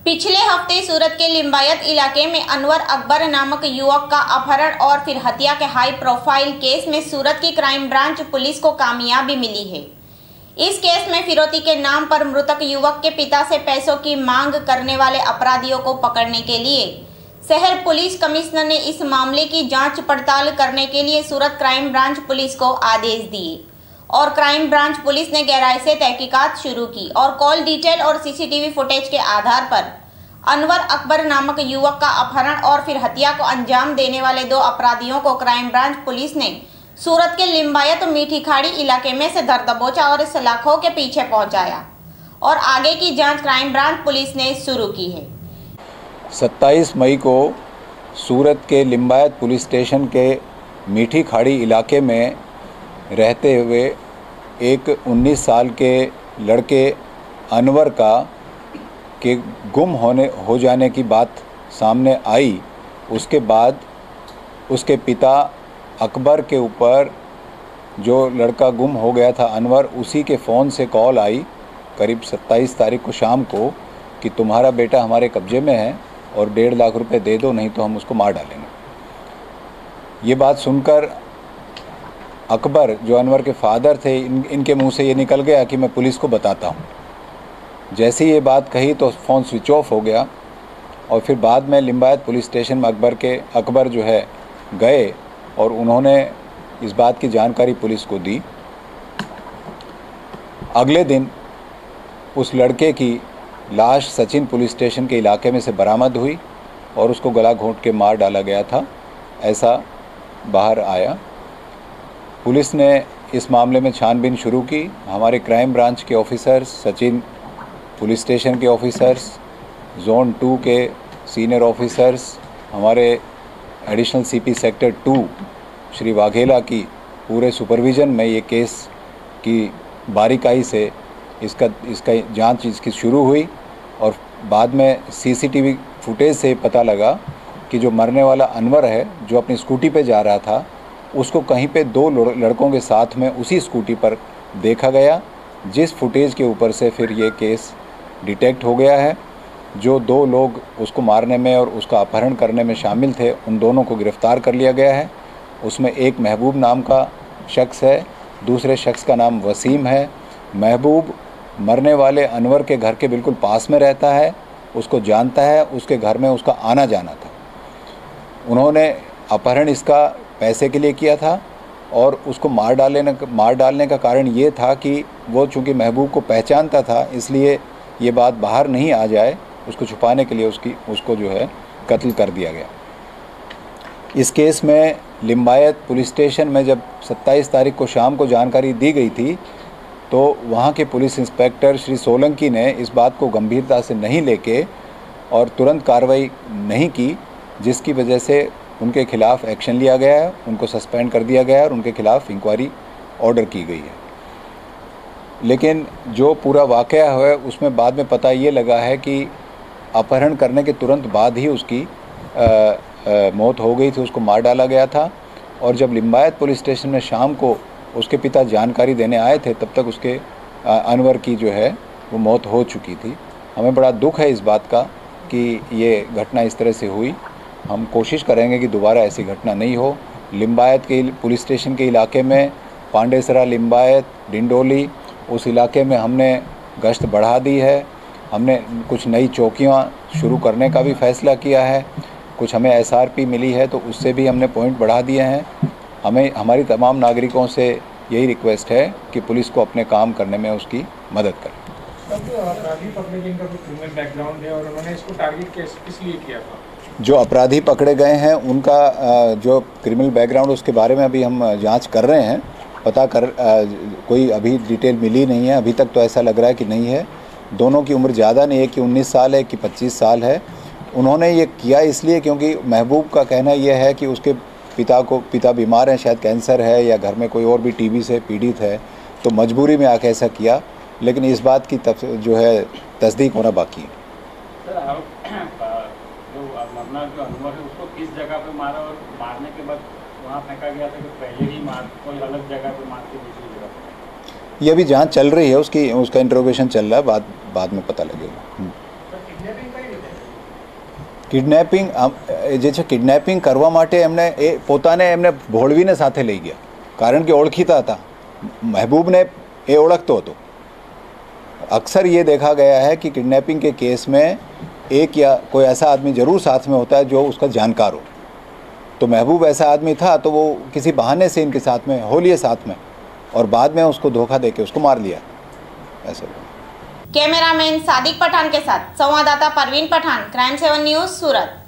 पिछले हफ्ते सूरत के लिंबायत इलाके में अनवर अकबर नामक युवक का अपहरण और फिर हत्या के हाई प्रोफाइल केस में सूरत की क्राइम ब्रांच पुलिस को कामयाबी मिली है। इस केस में फिरौती के नाम पर मृतक युवक के पिता से पैसों की मांग करने वाले अपराधियों को पकड़ने के लिए शहर पुलिस कमिश्नर ने इस मामले की जांच पड़ताल करने के लिए सूरत क्राइम ब्रांच पुलिस को आदेश दिए और क्राइम ब्रांच पुलिस ने गहराई से तहकीकात शुरू की और कॉल डिटेल और सीसीटीवी फुटेज के आधार पर अनवर अकबर नामक युवक का अपहरण और फिर हत्या को अंजाम देने वाले 2 अपराधियों को क्राइम ब्रांच पुलिस ने सूरत के लिंबायत मीठी खाड़ी इलाके में से धर दबोचा और सलाखों के पीछे पहुंचाया और आगे की जांच क्राइम ब्रांच पुलिस ने शुरू की है। 27 मई को सूरत के लिंबायत पुलिस स्टेशन के मीठी खाड़ी इलाके में रहते हुए एक 19 साल के लड़के अनवर का के गुम हो जाने की बात सामने आई। उसके बाद उसके पिता अकबर के ऊपर जो लड़का गुम हो गया था अनवर, उसी के फ़ोन से कॉल आई करीब 27 तारीख को शाम को कि तुम्हारा बेटा हमारे कब्ज़े में है और 1.5 लाख रुपए दे दो, नहीं तो हम उसको मार डालेंगे। ये बात सुनकर अकबर जो अनवर के फादर थे, इनके मुंह से ये निकल गया कि मैं पुलिस को बताता हूँ। जैसे ही ये बात कही तो फ़ोन स्विच ऑफ हो गया और फिर बाद में लिंबायत पुलिस स्टेशन में अकबर जो है गए और उन्होंने इस बात की जानकारी पुलिस को दी। अगले दिन उस लड़के की लाश सचिन पुलिस स्टेशन के इलाके में से बरामद हुई और उसको गला घोंट के मार डाला गया था, ऐसा बाहर आया। पुलिस ने इस मामले में छानबीन शुरू की। हमारे क्राइम ब्रांच के ऑफिसर्स, सचिन पुलिस स्टेशन के ऑफिसर्स, जोन 2 के सीनियर ऑफिसर्स, हमारे additional CP sector 2 Shri Vaghela की पूरे सुपरविज़न में ये केस की बारीकाई से इसका जांच इसकी शुरू हुई और बाद में सीसीटीवी फुटेज से पता लगा कि जो मरने वाला अनवर है, जो अपनी स्कूटी पे जा रहा था, उसको कहीं पे 2 लड़कों के साथ में उसी स्कूटी पर देखा गया, जिस फुटेज के ऊपर से फिर ये केस डिटेक्ट हो गया है। जो 2 लोग उसको मारने में और उसका अपहरण करने में शामिल थे, उन दोनों को गिरफ़्तार कर लिया गया है। उसमें एक महबूब नाम का शख्स है, दूसरे शख्स का नाम वसीम है। महबूब मरने वाले अनवर के घर के बिल्कुल पास में रहता है, उसको जानता है, उसके घर में उसका आना जाना था। उन्होंने अपहरण इसका पैसे के लिए किया था और उसको मार डालने का कारण ये था कि वो चूँकि महबूब को पहचानता था, इसलिए ये बात बाहर नहीं आ जाए, उसको छुपाने के लिए उसको जो है कत्ल कर दिया गया। इस केस में लिंबायत पुलिस स्टेशन में जब 27 तारीख को शाम को जानकारी दी गई थी तो वहाँ के पुलिस इंस्पेक्टर श्री सोलंकी ने इस बात को गंभीरता से नहीं लेके और तुरंत कार्रवाई नहीं की, जिसकी वजह से उनके खिलाफ़ एक्शन लिया गया है, उनको सस्पेंड कर दिया गया है और उनके खिलाफ़ इंक्वायरी ऑर्डर की गई है। लेकिन जो पूरा वाक़या है उसमें बाद में पता ये लगा है कि अपहरण करने के तुरंत बाद ही उसकी मौत हो गई थी, उसको मार डाला गया था। और जब लिंबायत पुलिस स्टेशन में शाम को उसके पिता जानकारी देने आए थे, तब तक उसके अनवर की जो है वो मौत हो चुकी थी। हमें बड़ा दुख है इस बात का कि ये घटना इस तरह से हुई। हम कोशिश करेंगे कि दोबारा ऐसी घटना नहीं हो। लिंबायत के पुलिस स्टेशन के इलाके में पांडेसरा, लिंबायत, डिंडोली, उस इलाके में हमने गश्त बढ़ा दी है। हमने कुछ नई चौकियां शुरू करने का भी फ़ैसला किया है। कुछ हमें एसआरपी मिली है तो उससे भी हमने पॉइंट बढ़ा दिए हैं। हमारी तमाम नागरिकों से यही रिक्वेस्ट है कि पुलिस को अपने काम करने में उसकी मदद करें। अपराधी पकड़े गए, इनका कोई क्रिमिनल बैकग्राउंड है और उन्होंने इसको टारगेट किस लिए किया था? जो अपराधी पकड़े गए हैं उनका जो क्रिमिनल बैकग्राउंड उसके बारे में अभी हम जांच कर रहे हैं, कोई अभी डिटेल मिली नहीं है। अभी तक तो ऐसा लग रहा है कि नहीं है। दोनों की उम्र ज़्यादा नहीं है कि 19 साल है कि 25 साल है। उन्होंने ये किया इसलिए क्योंकि महबूब का कहना यह है कि उसके पिता बीमार हैं, शायद कैंसर है या घर में कोई और भी टीबी से पीड़ित है, तो मजबूरी में आके ऐसा किया। लेकिन इस बात की जो है तस्दीक होना बाकी है। सर, जो अनवर है उसको किस जगह पे मारा और मारने के बाद वहाँ फेंका गया था कि पहले ही कोई अलग जगह पे मार के दूसरी जगह पे? ये अभी जांच चल रही है, उसका इंटरोगेशन चल रहा है, बाद में पता लगेगा। કિડનેપિંગ જે છે કિડનેપિંગ કરવા માટે એમને પોતાને એમને ભોળવીને સાથે લઈ ગયા, કારણ કે ઓળખીતા હતા. महबूब ने ये ओळखतो હતો. अक्सर ये देखा गया है कि किडनैपिंग के केस में एक या कोई ऐसा आदमी ज़रूर साथ में होता है जो उसका जानकार हो. तो महबूब ऐसा आदमी था, तो वो किसी बहाने से इनके साथ में हो लिए साथ में, और बाद में उसको धोखा देके उसको मार लिया. ऐसे कैमरामैन सादिक पठान के साथ संवाददाता परवीन पठान, क्राइम 7 न्यूज़, सूरत.